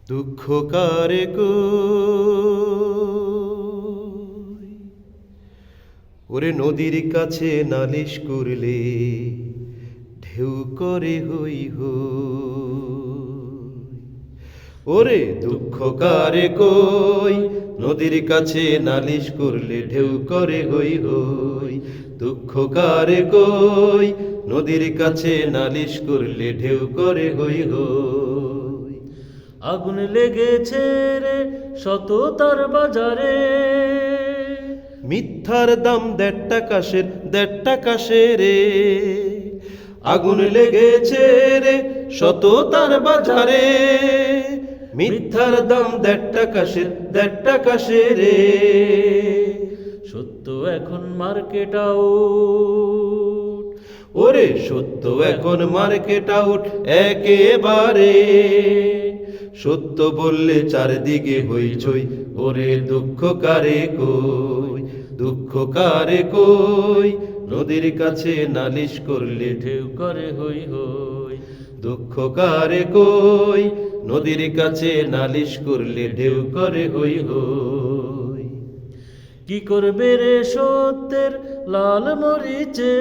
দুঃখ কারে কই, ওরে নদীর কাছে নালিশ করলে ঢেউ করে হই হই। ওরে দুঃখ কারে কই, নদীর কাছে নালিশ করলে ঢেউ করে হই হই। দুঃখ কারে কই, নদীর কাছে নালিশ করলে ঢেউ করে হই হই। আগুন লেগেছে রে শত তার বাজারে, মিথ্যার দাম 1.5 টাকা সের, 1.5 টাকা সেরে। আগুন লেগেছে রে শত তার বাজারে, মিথ্যার দাম 1.5 টাকা সের, 1.5 টাকা সেরে। সত্য এখন মার্কেট আউট, ওরে সত্য এখন মার্কেট আউট একেবারে। সত্য বললে চারদিকে হইচই, ওরে দুঃখ কারে কই, দুঃখ কারে কই। নদীর কাছে নালিশ করলে ঢেউ করে হই হই। দুঃখ কারে কই, নদীর কাছে নালিশ করলে ঢেউ করে হই হই। কি করবে রে সত্যের লাল মরিচে,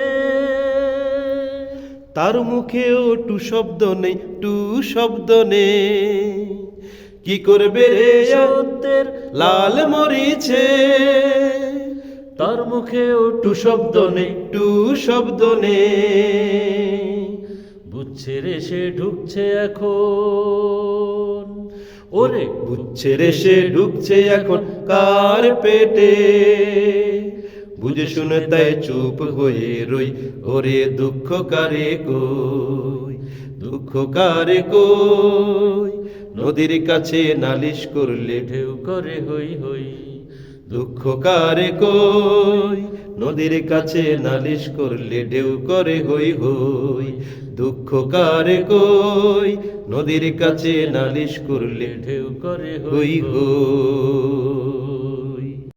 তার মুখেও টু শব্দ নেই, টু শব্দ নেই। কি করবে রে সত্যের লাল মরিচে, তার মুখেও টু শব্দ নেই, টু শব্দ নেই। বুঝছে রে সে ঢুকছে এখন, ওরে বুঝছে রে সে ঢুকছে এখন কার পেটে। বুঝে শুনে তাই চুপ হয়ে রই, ওরে দুঃখ কারে কই, দুঃখ কারে কই। নদীর কাছে নালিশ করলে ঢেউ করে হই হই। দুঃখ কারে কই, নদীর কাছে নালিশ করলে ঢেউ করে হই হই। দুঃখ কারে কই, নদীর কাছে নালিশ করলে ঢেউ করে হই হই।